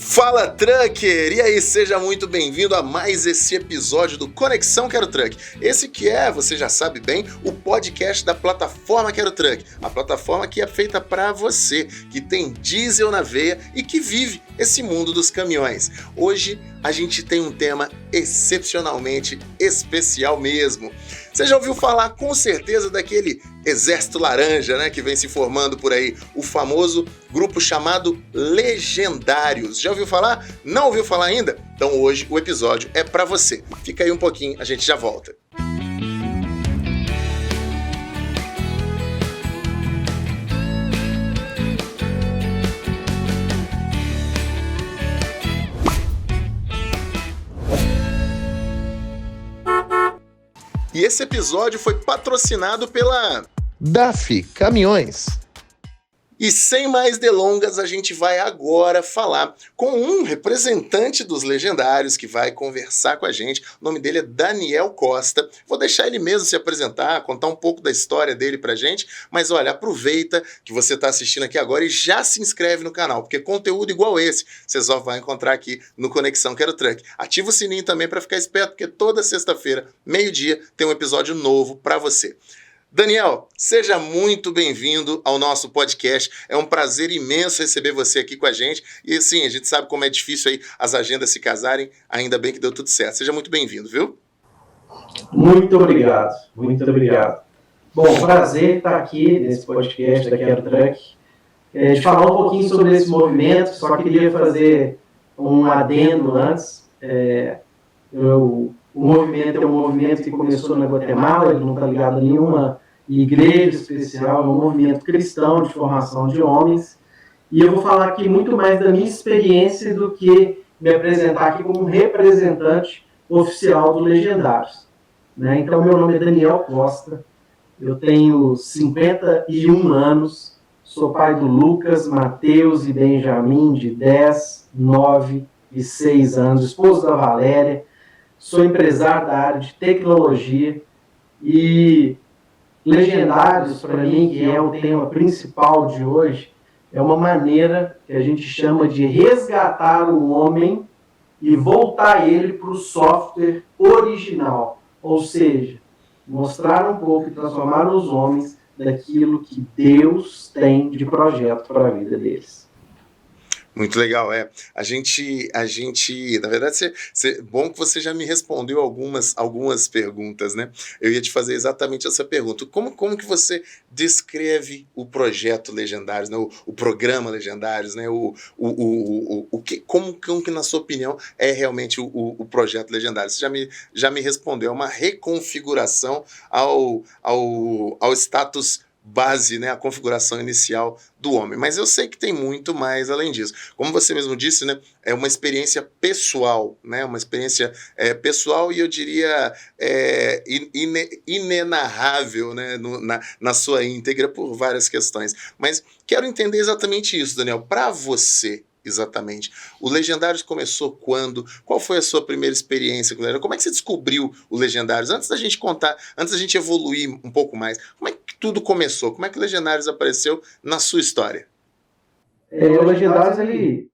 Fala, Trucker! E aí, seja muito bem-vindo a mais esse episódio do Conexão Quero Truck. Esse que é, você já sabe bem, o podcast da plataforma Quero Truck. A plataforma que é feita para você, que tem diesel na veia e que vive esse mundo dos caminhões. Hoje a gente tem um tema excepcionalmente especial mesmo. Você já ouviu falar com certeza daquele exército laranja, né, que vem se formando por aí, o famoso grupo chamado Legendários. Já ouviu falar? Não ouviu falar ainda? Então hoje o episódio é para você. Fica aí um pouquinho, a gente já volta. E esse episódio foi patrocinado pela DAF Caminhões. E sem mais delongas, a gente vai agora falar com um representante dos Legendários que vai conversar com a gente. O nome dele é Daniel Costa. Vou deixar ele mesmo se apresentar, contar um pouco da história dele pra gente. Mas olha, aproveita que você está assistindo aqui agora e já se inscreve no canal, porque conteúdo igual esse você só vai encontrar aqui no Conexão Quero Truck. Ativa o sininho também para ficar esperto, porque toda sexta-feira, meio-dia, tem um episódio novo para você. Daniel, seja muito bem-vindo ao nosso podcast. É um prazer imenso receber você aqui com a gente. E sim, a gente sabe como é difícil aí as agendas se casarem. Ainda bem que deu tudo certo. Seja muito bem-vindo, viu? Muito obrigado, muito obrigado. Bom, prazer estar aqui nesse podcast da Quero Truck. De falar um pouquinho sobre esse movimento, só queria fazer um adendo antes. O movimento é um movimento que começou na Guatemala, ele não está ligado a nenhuma igreja especial, é um movimento cristão de formação de homens. E eu vou falar aqui muito mais da minha experiência do que me apresentar aqui como representante oficial do Legendários. Né? Então, meu nome é Daniel Costa, eu tenho 51 anos, sou pai do Lucas, Mateus e Benjamin, de 10, 9 e 6 anos, esposo da Valéria. Sou empresário da área de tecnologia e Legendários, para mim, que é o tema principal de hoje, é uma maneira que a gente chama de resgatar o homem e voltar ele para o software original. Ou seja, mostrar um pouco e transformar os homens daquilo que Deus tem de projeto para a vida deles. Muito legal, A gente, na verdade, bom que você já me respondeu algumas perguntas, né? Eu ia te fazer exatamente essa pergunta. Como que você descreve o projeto Legendários, né? O programa Legendários, né? Como que, na sua opinião, é realmente o projeto Legendários? Você já me respondeu, é uma reconfiguração ao status base, né, a configuração inicial do homem. Mas eu sei que tem muito mais além disso. Como você mesmo disse, né, é uma experiência pessoal, né, uma experiência pessoal e eu diria inenarrável, né, na sua íntegra por várias questões. Mas quero entender exatamente isso, Daniel. Para você, exatamente, o Legendários começou quando? Qual foi a sua primeira experiência com o Legendários? Como é que você descobriu o Legendários? Antes da gente contar, antes da gente evoluir um pouco mais, como é que tudo começou? Como é que o Legendários apareceu na sua história? O Legendários ele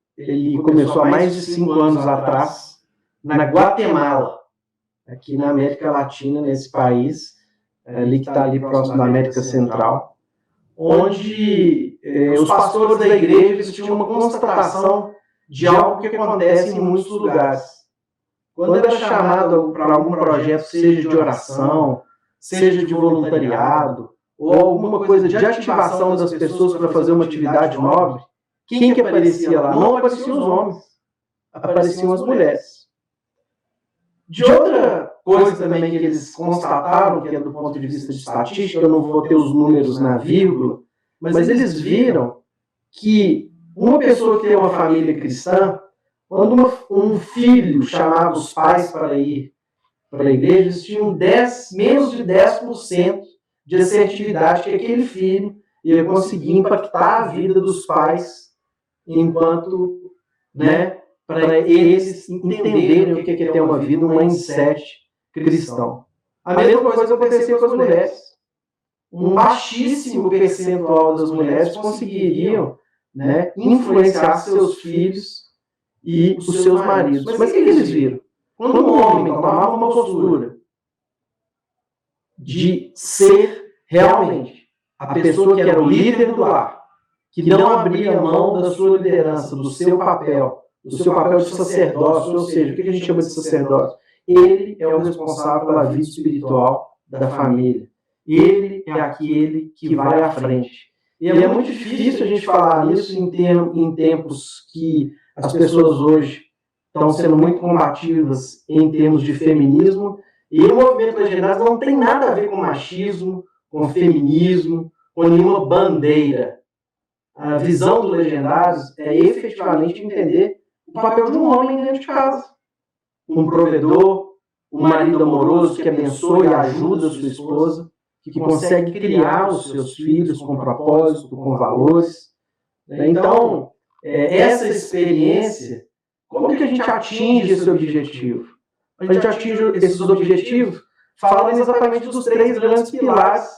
começou há mais de 5 anos atrás na Guatemala, aqui na América Latina, nesse país, ali que está ali próximo da América Central, onde os pastores da igreja eles tinham uma constatação de algo que acontece em muitos lugares. Quando era chamado para algum projeto, seja de oração, seja de voluntariado, ou alguma coisa de ativação das pessoas para fazer uma atividade nobre, quem que aparecia lá? Não apareciam os homens, apareciam as mulheres. De outra coisa também que eles constataram, que é do ponto de vista de estatística, eu não vou ter os números na vírgula, mas eles viram que uma pessoa que tem uma família cristã, quando um filho chamava os pais para ir para a igreja, eles tinham menos de 10% de assertividade que aquele filho ia conseguir impactar a vida dos pais enquanto, né, para eles entenderem o que é ter uma vida, um mindset cristão. A mesma coisa acontecia com as mulheres. Um baixíssimo percentual das mulheres conseguiriam, né, influenciar seus filhos e os seus maridos. Mas o que eles viram? Quando um homem tomava uma postura de ser realmente a pessoa que era o líder do lar, que não abria mão da sua liderança, do seu papel de sacerdócio, ou seja, o que a gente chama de sacerdócio? Ele é o responsável pela vida espiritual da família. Ele é aquele que vai à frente. E é muito difícil a gente falar isso em tempos que as pessoas hoje estão sendo muito combativas em termos de feminismo. E o movimento Legendários não tem nada a ver com machismo, com feminismo, com nenhuma bandeira. A visão do Legendários é efetivamente entender o papel de um homem dentro de casa. Um provedor, um marido amoroso que abençoa e ajuda a sua esposa, que consegue criar os seus filhos com propósito, com valores. Então, essa experiência, como que a gente atinge esse objetivo? A gente atinge esses objetivos falando exatamente dos 3 grandes pilares,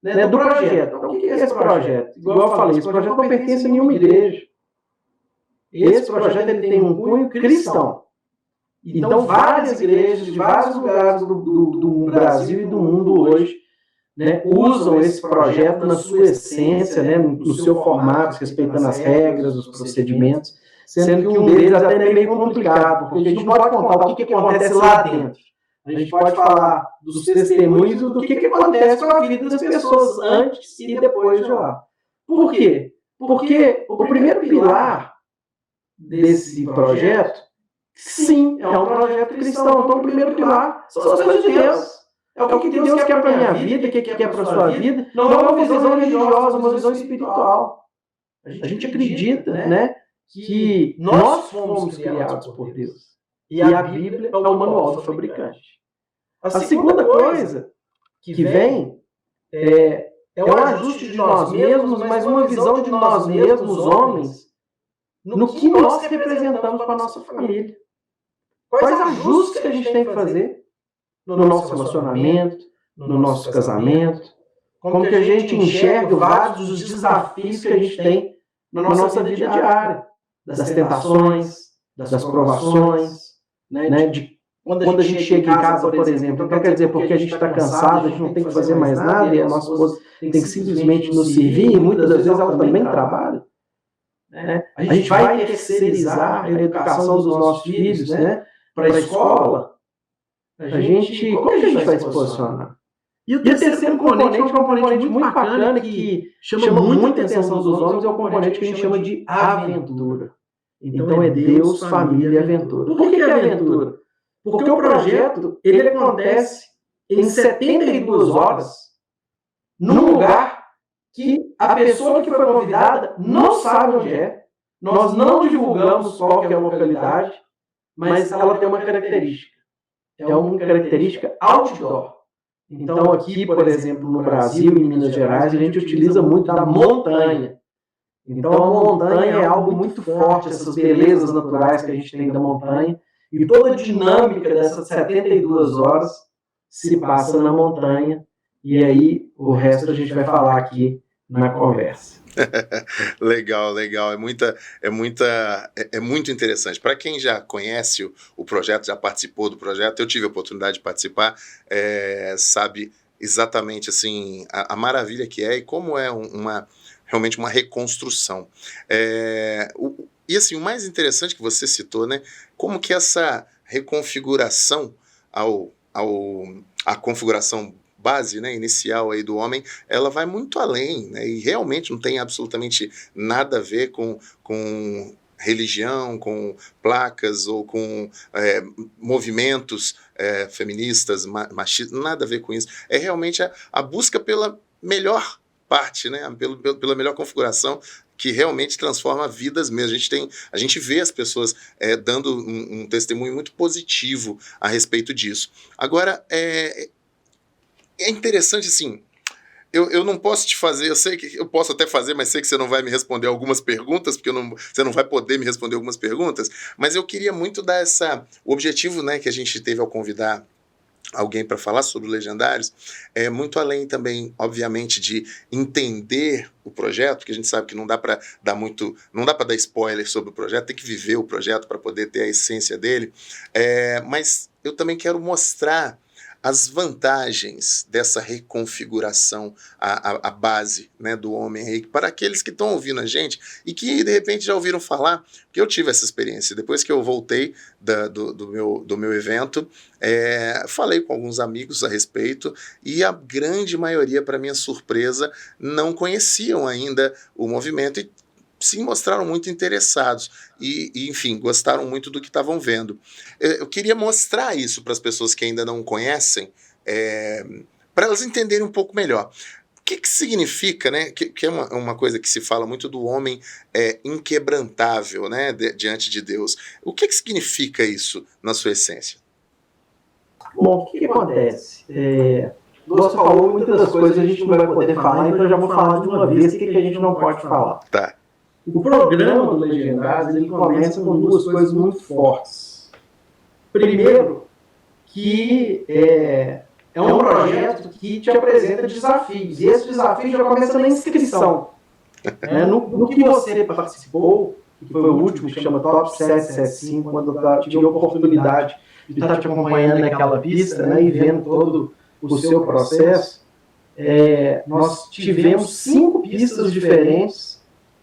né, do projeto. Então, o que é esse projeto? Igual eu falei, esse projeto não pertence a nenhuma igreja. Esse projeto ele tem um cunho cristão. Então, várias igrejas de vários lugares do Brasil e do mundo hoje, né, usam esse projeto na sua essência, né, no seu formato, respeitando as regras, os procedimentos, sendo que um deles até é meio complicado, porque a gente não pode contar o que acontece lá dentro. A gente pode falar dos testemunhos do que acontece com a vida das pessoas antes e depois de lá. Por quê? Porque o primeiro pilar desse projeto, sim, é um projeto cristão. Então, o primeiro pilar são as coisas de Deus. É o que Deus quer para a minha vida, o que quer para a sua vida. Não é uma visão religiosa, uma visão espiritual. A gente acredita, né, que nós fomos criados por Deus. E a Bíblia é o manual do fabricante. A segunda coisa que vem é um ajuste de nós mesmos, mas uma visão de nós mesmos, homens, no que nós representamos para a nossa família. Quais ajustes que a gente tem que fazer no nosso relacionamento, no nosso casamento, como que a gente enxerga vários dos desafios que a gente tem na nossa vida diária, das tentações, das provações, né, de quando a gente chega em casa, por exemplo. Então, quer dizer, porque a gente está cansado, a gente não tem que fazer mais nada e a nossa esposa tem que simplesmente nos servir, e muitas das vezes ela também trabalha. Né? A gente vai terceirizar a educação dos nossos filhos, né, para a escola. Como que a gente vai se posicionar? E o terceiro componente é um componente muito bacana que chama muita atenção dos homens, é o componente que a gente chama de aventura. Então é Deus, família e aventura. Por que aventura? Porque o projeto ele acontece em 72 horas, num lugar que a pessoa que foi convidada não sabe onde é. Nós não divulgamos qual que é a localidade, mas ela tem uma característica. É uma característica outdoor. Então, aqui, por exemplo, no Brasil e em Minas Gerais, a gente utiliza muito da montanha. Então, a montanha é algo muito forte, essas belezas naturais que a gente tem da montanha. E toda a dinâmica dessas 72 horas se passa na montanha. E aí, o resto a gente vai falar aqui na conversa. Legal, legal. É muito interessante. Para quem já conhece o projeto, já participou do projeto, eu tive a oportunidade de participar, sabe exatamente assim a maravilha que é e como é realmente uma reconstrução. E assim, o mais interessante que você citou, né? Como que essa reconfiguração a configuração base, né, inicial aí do homem, ela vai muito além, né, e realmente não tem absolutamente nada a ver com religião, com placas ou com movimentos feministas, machistas, nada a ver com isso. É realmente a busca pela melhor parte, né, pela melhor configuração que realmente transforma vidas mesmo. A gente vê as pessoas dando um testemunho muito positivo a respeito disso. Agora, é interessante, assim, eu não posso te fazer, eu sei que eu posso até fazer, mas sei que você não vai me responder algumas perguntas, porque você não vai poder me responder algumas perguntas, mas eu queria muito dar o objetivo, né, que a gente teve ao convidar alguém para falar sobre Legendários, é muito além também, obviamente, de entender o projeto, que a gente sabe que não dá para dar muito, não dá para dar spoiler sobre o projeto, tem que viver o projeto para poder ter a essência dele, mas eu também quero mostrar as vantagens dessa reconfiguração à base, né, do homem aí, para aqueles que estão ouvindo a gente e que de repente já ouviram falar, porque eu tive essa experiência, depois que eu voltei do meu evento, falei com alguns amigos a respeito e a grande maioria, para minha surpresa, não conheciam ainda o movimento e se mostraram muito interessados e, enfim, gostaram muito do que estavam vendo. Eu queria mostrar isso para as pessoas que ainda não conhecem, para elas entenderem um pouco melhor. O que significa, né? Que é uma coisa que se fala muito do homem inquebrantável, né? Diante de Deus. O que significa isso na sua essência? Bom, o que acontece? Você falou muitas das coisas que a gente não vai poder falar, então eu já vou falar de uma vez o que a gente não pode falar. Tá. O programa do Legendários, ele começa com duas coisas muito fortes. Primeiro, que é um projeto que te apresenta desafios. E esse desafio já começa na inscrição. No que você participou, que foi o último, que chama Top 775, quando eu tive a oportunidade de estar te acompanhando naquela pista, né, e vendo todo o seu processo, nós tivemos 5 pistas diferentes,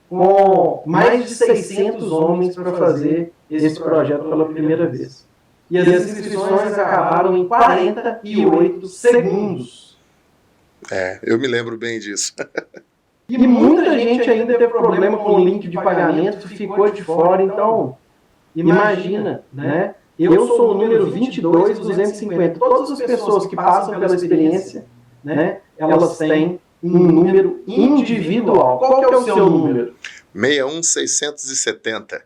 com mais de 600 homens para fazer esse projeto pela primeira vez. E as inscrições acabaram em 48 segundos. Eu me lembro bem disso. E muita gente ainda teve problema com o link de pagamento, ficou de fora. Então, imagina, né? Eu sou o número 22.250. Todas as pessoas que passam pela experiência, né, elas têm um número individual. Qual que é o seu número? 61.670.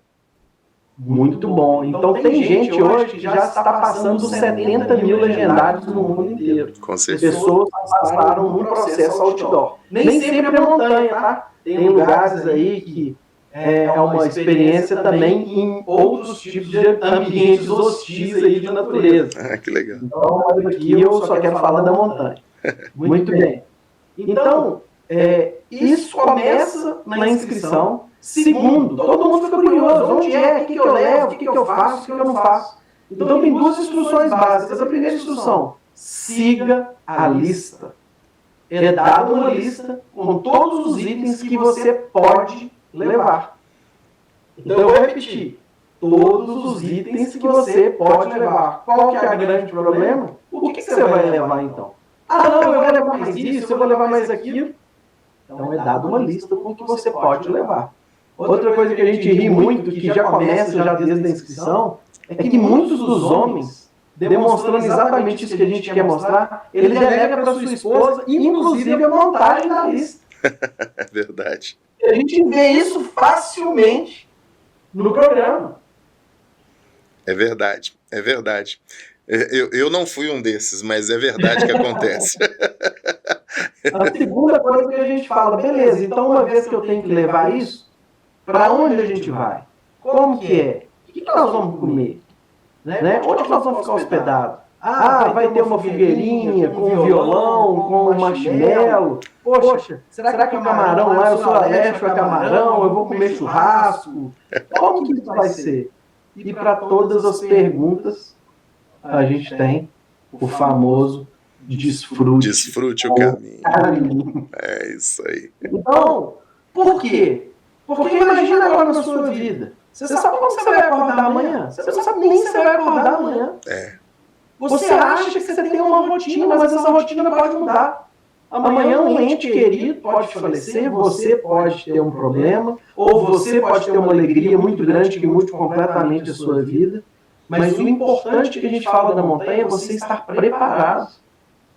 Muito bom. Então tem gente hoje que já está passando dos 70 mil legendários no mundo inteiro. Com certeza. Pessoas passaram num processo outdoor. Nem sempre é montanha, tá? Tem lugares aí que é uma experiência também em outros tipos de ambientes hostis aí de natureza. Que legal. Então, aqui eu só quero falar da montanha. Muito bem. Então, isso começa na inscrição. Segundo, todo mundo fica curioso. Onde é? O que eu levo? O que eu faço? O que eu não faço? Então, tem 2 instruções básicas. A primeira instrução, siga a lista. É dada uma lista com todos os itens que você pode levar. Então, eu vou repetir. Todos os itens que você pode levar. Qual que é o grande problema? O que você vai levar, então? Não, eu vou levar mais isso, eu vou levar mais aquilo. Então, é dada uma lista com o que você pode levar. Outra coisa que a gente ri muito, que já começa já desde a inscrição, é que muitos dos homens, demonstrando exatamente isso que a gente quer mostrar, ele delega para sua esposa, inclusive a montagem da lista. É verdade. E a gente vê isso facilmente no programa. É verdade, é verdade. Eu não fui um desses, mas é verdade que acontece. A segunda coisa que a gente fala, beleza, então uma vez que eu tenho que levar isso, para onde a gente vai? Como que é? O que nós vamos comer? Né? Onde nós vamos ficar hospedados? Vai ter uma fogueirinha com um violão, com um marshmallow. Poxa, será que o camarão lá, eu sou alérgico a camarão, eu vou comer churrasco? Como que isso vai ser? E para todas as perguntas, a gente tem o famoso desfrute. Desfrute o caminho. É isso aí. Então, por quê? Porque imagina agora na sua vida. Você sabe como você vai acordar amanhã? Você não sabe nem se você vai acordar amanhã. Você acha que você tem uma rotina, mas essa rotina pode mudar. Amanhã um ente querido pode falecer, você pode ter um problema, ou você pode ter uma alegria muito grande que mude completamente a sua vida. Mas o importante que a gente fala da montanha é você estar preparado.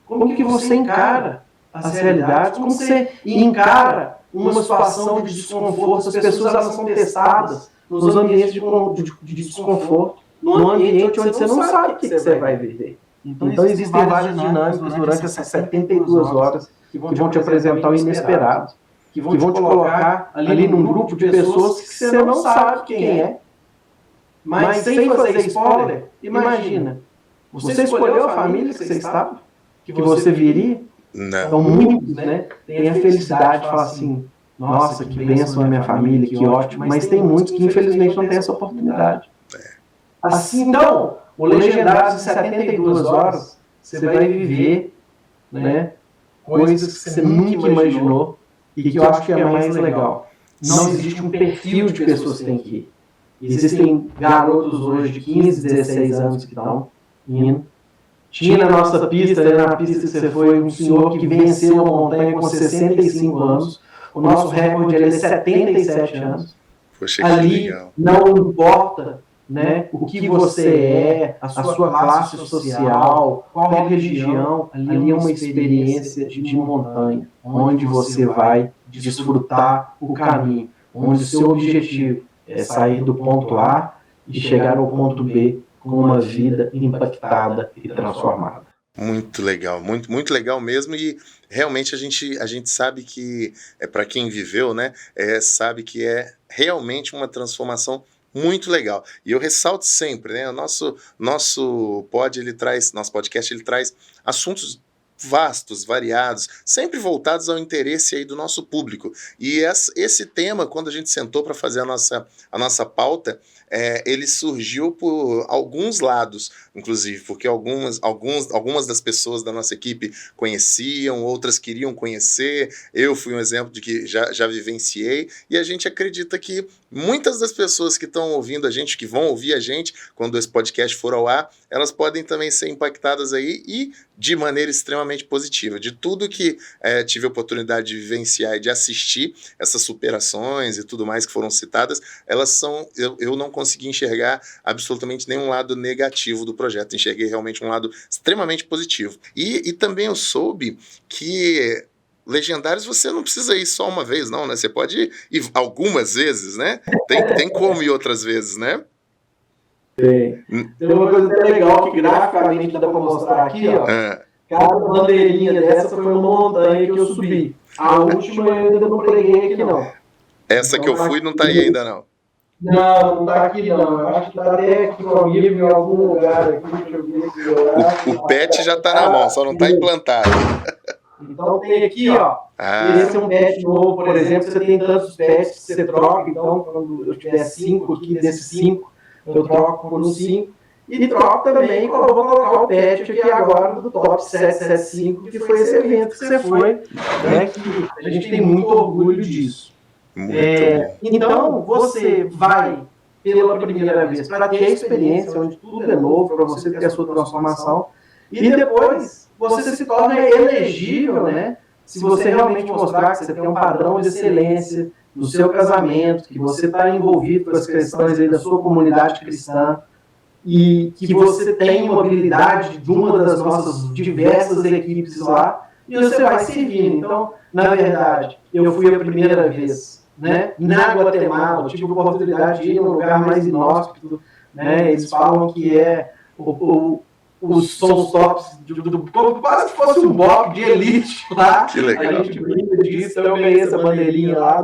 Como que você encara as realidades, como você encara uma situação de desconforto. As pessoas elas são testadas nos ambientes de desconforto, num ambiente onde você não sabe o que você vai viver. Então existem várias dinâmicas durante essas 72 horas que vão te apresentar o inesperado, que vão te colocar ali num grupo de pessoas que você não sabe quem é. Mas sem fazer spoiler, imagina, Você escolheu a família que você estava? Que você viria? Não. Então, muitos, né, têm a felicidade de falar assim, nossa, que bênção a minha família, que ótimo, mas tem muitos que infelizmente não têm essa oportunidade. Assim, então, o Legendários de 72 horas, você vai viver, né, coisas que você nunca imaginou e que eu acho que é mais legal. Não existe um perfil de pessoas que tem que ir. Existem garotos hoje de 15, 16 anos que estão indo. Tinha na nossa pista, na pista que você foi, um senhor que venceu a montanha com 65 anos. O nosso recorde é 77 anos. Poxa, que ali legal. não importa, né, o que você é, a sua classe social, qual religião, ali é uma experiência de montanha, onde você vai desfrutar o caminho, onde o seu objetivo é sair do ponto A e chegar ao ponto B com uma vida impactada e transformada. Muito legal, muito legal mesmo, e realmente a gente sabe que, para quem viveu, né, sabe que é realmente uma transformação muito legal. E eu ressalto sempre, né, nosso podcast ele traz assuntos vastos, variados, sempre voltados ao interesse aí do nosso público. E esse tema, quando a gente sentou para fazer a nossa pauta, ele surgiu por alguns lados, inclusive, porque algumas das pessoas da nossa equipe conheciam, outras queriam conhecer. Eu fui um exemplo de que já vivenciei, e a gente acredita que muitas das pessoas que estão ouvindo a gente, que vão ouvir a gente quando esse podcast for ao ar, elas podem também ser impactadas aí, e de maneira extremamente positiva. De tudo que tive a oportunidade de vivenciar e de assistir, essas superações e tudo mais que foram citadas, elas são, eu não consegui enxergar absolutamente nenhum lado negativo do projeto, enxerguei realmente um lado extremamente positivo. E também eu soube que Legendários você não precisa ir só uma vez, não, né? Você pode ir algumas vezes, né? Tem como ir outras vezes, né? Tem uma coisa até legal que graficamente dá para mostrar aqui, ó. Cada bandeirinha dessa foi uma montanha que eu subi. A última eu ainda não preguei aqui, não. Essa então, que eu fui não tá aí ainda, não. Não tá aqui, não. Eu acho que tá até aqui comigo em algum lugar aqui. Deixa eu ver. O pet já tá na mão, só não tá implantado. Então tem aqui, ó. Esse é um pet novo, por exemplo. Você tem tantos pets que você troca. Então, quando eu tiver 5 aqui, desses 5, eu troco por um 5. E troco também, vou colocar o pet aqui agora do Top 775, que foi esse evento que você foi, né, que a gente tem muito orgulho disso. Então, você vai pela primeira vez para ter a experiência, onde tudo é novo, para você ter a sua transformação, e depois você se torna elegível, né, se você realmente mostrar que você tem um padrão de excelência no seu casamento, que você está envolvido com as questões aí da sua comunidade cristã, e que você tem mobilidade de uma das nossas diversas equipes lá, e você vai servindo. Então, na verdade, eu fui a primeira vez, né, na Guatemala, eu tive a oportunidade de ir num lugar mais inóspito, né, eles falam que são os tops, quase que fosse um bloco de elite lá. Que legal. A gente brinca disso, então eu ganhei essa bandeirinha lá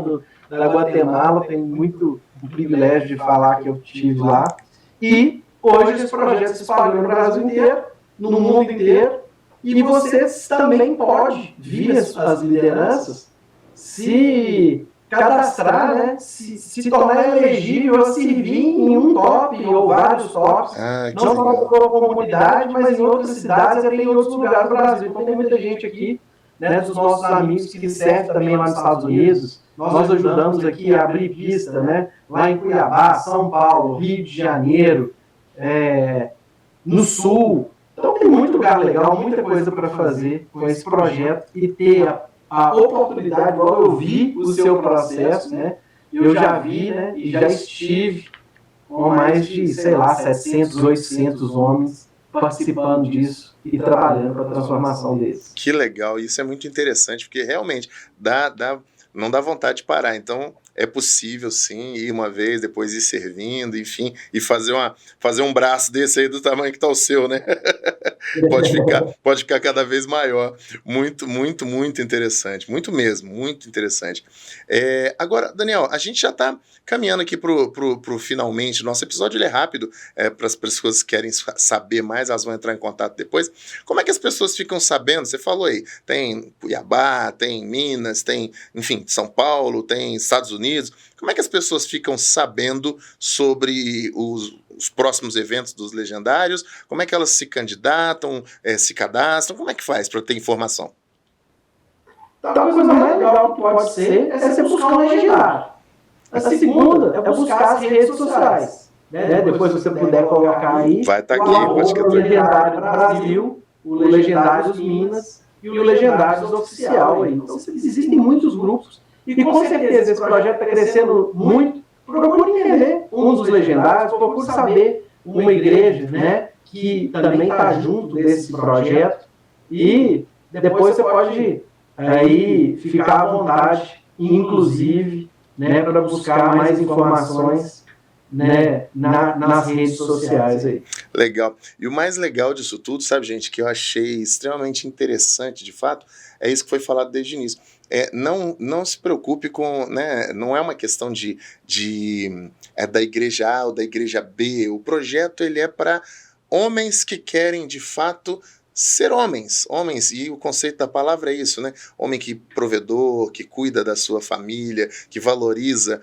da Guatemala, tenho muito o privilégio de falar que eu estive lá, e hoje esse projeto se espalhou no Brasil inteiro, no mundo inteiro, e você também pode vir as lideranças se cadastrar, né, se tornar elegível a servir em um top ou vários tops, não só na sua comunidade, mas em outras cidades e em outros lugares do Brasil. Então tem muita gente aqui, né, dos nossos amigos que servem também lá nos Estados Unidos. Nós ajudamos aqui a abrir pista, né, lá em Cuiabá, São Paulo, Rio de Janeiro, no Sul. Então tem muito lugar legal, muita coisa para fazer com esse projeto e ter a oportunidade, igual eu vi o seu processo, né? Eu já vi, né? E já estive com mais de, 700, 800 homens participando disso e trabalhando para a transformação deles. Que legal, isso é muito interessante, porque realmente não dá vontade de parar. Então, é possível sim ir uma vez, depois ir servindo, enfim, e fazer um braço desse aí do tamanho que tá o seu, né? Pode ficar cada vez maior. Muito, muito, muito interessante. Muito mesmo, muito interessante. Agora, Daniel, a gente já está caminhando aqui pro finalmente. Nosso episódio ele é rápido, para as pessoas que querem saber mais, elas vão entrar em contato depois. Como é que as pessoas ficam sabendo? Você falou aí, tem Cuiabá, tem Minas, tem, enfim, São Paulo, tem Estados Unidos. Como é que as pessoas ficam sabendo sobre os próximos eventos dos Legendários? Como é que elas se candidatam, se cadastram? Como é que faz para ter informação? Então, a coisa mais legal que pode ser é você buscar um legendário. A segunda é buscar as redes sociais. Né? Depois, se você puder colocar aí, vai estar aqui, o Legendário do Brasil, o Legendário dos Minas e o Legendário dos Oficial. Aí. Então, existem muitos grupos. E com certeza esse projeto está crescendo muito. Procure entender um dos legendários, procure saber uma igreja, né, que também está junto desse projeto. E depois você pode aí ficar à vontade, inclusive, né, para buscar mais informações, né, nas redes sociais aí. Legal. E o mais legal disso tudo, sabe, gente, que eu achei extremamente interessante, de fato, é isso que foi falado desde o início. Não se preocupe com, né, não é uma questão da igreja A ou da igreja B. O projeto ele é para homens que querem, de fato, ser homens, e o conceito da palavra é isso, né? Homem que provedor, que cuida da sua família, que valoriza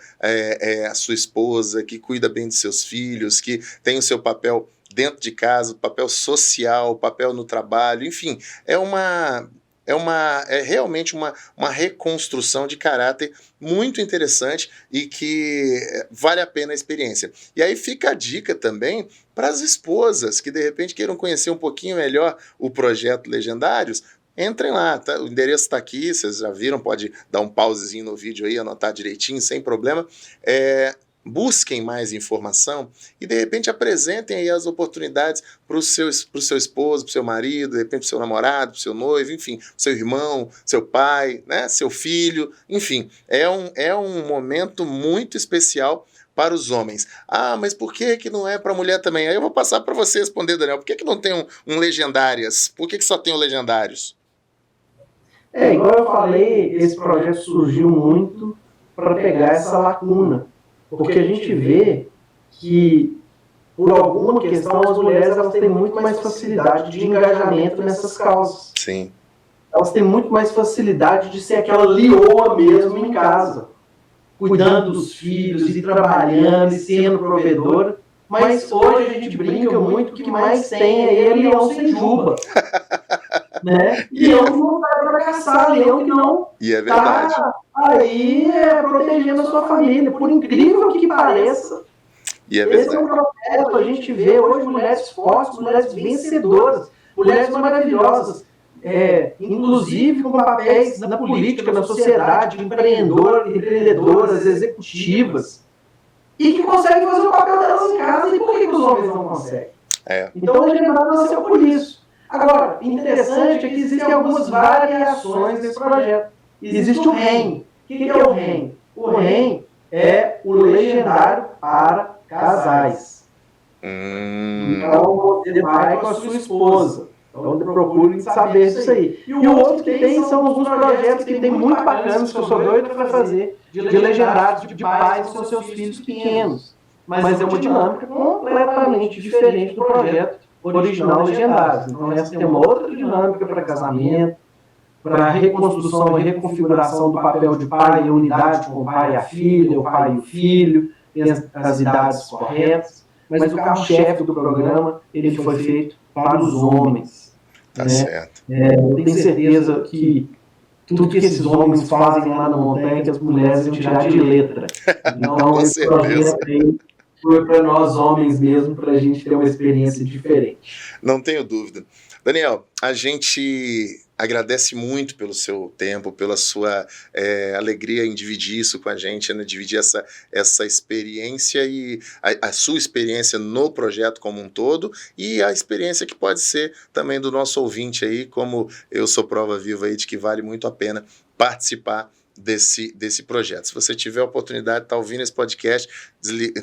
a sua esposa, que cuida bem de seus filhos, que tem o seu papel dentro de casa, o papel social, o papel no trabalho, enfim, é realmente uma reconstrução de caráter muito interessante e que vale a pena a experiência. E aí fica a dica também para as esposas que de repente queiram conhecer um pouquinho melhor o projeto Legendários. Entrem lá, tá? O endereço está aqui, vocês já viram, pode dar um pausezinho no vídeo aí, anotar direitinho, sem problema. Busquem mais informação e, de repente, apresentem aí as oportunidades para o seu esposo, para o seu marido, de repente, para o seu namorado, para o seu noivo, enfim, seu irmão, seu pai, né, seu filho, enfim. É um momento muito especial para os homens. Ah, mas por que não é para a mulher também? Aí eu vou passar para você responder, Daniel. Por que não tem um Legendárias? Por que só tem o Legendários? Igual eu falei, esse projeto surgiu muito para pegar essa lacuna. Porque a gente vê que, por alguma questão, as mulheres elas têm muito mais facilidade de engajamento nessas causas. Sim. Elas têm muito mais facilidade de ser aquela leoa mesmo em casa, cuidando dos filhos e trabalhando e sendo provedora. Mas hoje a gente brinca muito que o que mais tem é leão sem juba. Né? Leão que não vai para caçar, leão que não está aí protegendo a sua família. Por incrível que pareça, esse é um processo. A gente vê hoje mulheres fortes, mulheres vencedoras, mulheres maravilhosas, inclusive com papéis na política, na sociedade, empreendedoras, executivas, e que conseguem fazer o papel delas em casa. E por que os homens não conseguem? Então a gente nasceu por isso. Agora, interessante é que existem algumas variações desse projeto. Existe o REM. O que é o REM? O REM é o Legendário para Casais. Então, você vai com a sua esposa. Então, procure saber disso aí. E o outro que tem são alguns projetos que tem muito bacanas, que eu sou doido para fazer, de legendários, de pais com seus filhos pequenos. Mas é uma dinâmica completamente diferente do projeto original Legendários. Então, essa tem uma outra dinâmica para casamento, para reconstrução e reconfiguração do papel de pai e unidade com o pai e a filha, o pai e o filho, as idades corretas. Mas o carro-chefe do programa, ele foi feito para os homens. Tá certo. Eu tenho certeza que tudo que esses homens fazem lá na montanha, que as mulheres vão tirar de letra. Então, esse projeto aí foi para nós homens mesmo, para a gente ter uma experiência diferente. Não tenho dúvida. Daniel, a gente agradece muito pelo seu tempo, pela sua alegria em dividir isso com a gente, né? Dividir essa experiência e a sua experiência no projeto como um todo e a experiência que pode ser também do nosso ouvinte aí, como eu sou prova viva aí de que vale muito a pena participar desse projeto. Se você tiver a oportunidade de estar ouvindo esse podcast,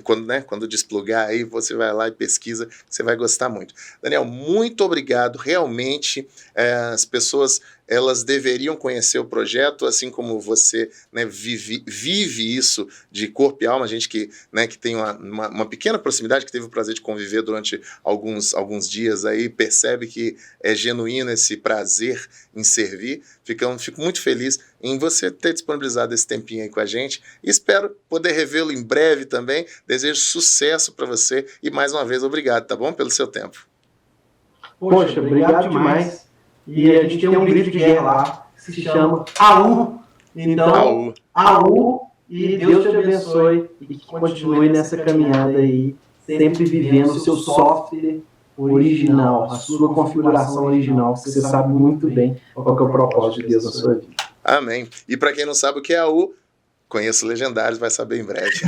quando desplugar aí, você vai lá e pesquisa, você vai gostar muito. Daniel, muito obrigado. Realmente, as pessoas elas deveriam conhecer o projeto, assim como você, né, vive isso de corpo e alma, a gente que tem uma pequena proximidade, que teve o prazer de conviver durante alguns dias aí, percebe que é genuíno esse prazer em servir. Fico muito feliz em você ter disponibilizado esse tempinho aí com a gente e espero poder revê-lo em breve também. Desejo sucesso para você e mais uma vez obrigado, tá bom? Pelo seu tempo. Poxa, obrigado demais. E a gente tem um grito de guerra lá, que se chama AU. Então, AU, e Deus te abençoe e que continue nessa caminhada aí, sempre vivendo o seu software original, a sua configuração original, que você sabe muito bem qual que é o propósito de Deus na sua vida. Amém. E para quem não sabe o que é AU, conheço Legendários, vai saber em breve.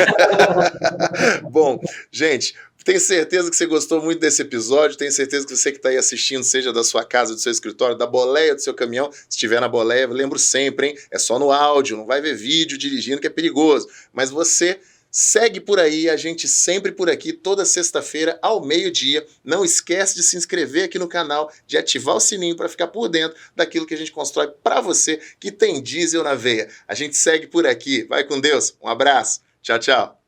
Bom, gente, tenho certeza que você gostou muito desse episódio, tenho certeza que você que está aí assistindo, seja da sua casa, do seu escritório, da boleia do seu caminhão, se estiver na boleia, lembro sempre, hein? É só no áudio, não vai ver vídeo dirigindo que é perigoso, mas você segue por aí, a gente sempre por aqui, toda sexta-feira ao meio-dia. Não esquece de se inscrever aqui no canal, de ativar o sininho para ficar por dentro daquilo que a gente constrói para você que tem diesel na veia. A gente segue por aqui. Vai com Deus. Um abraço. Tchau, tchau.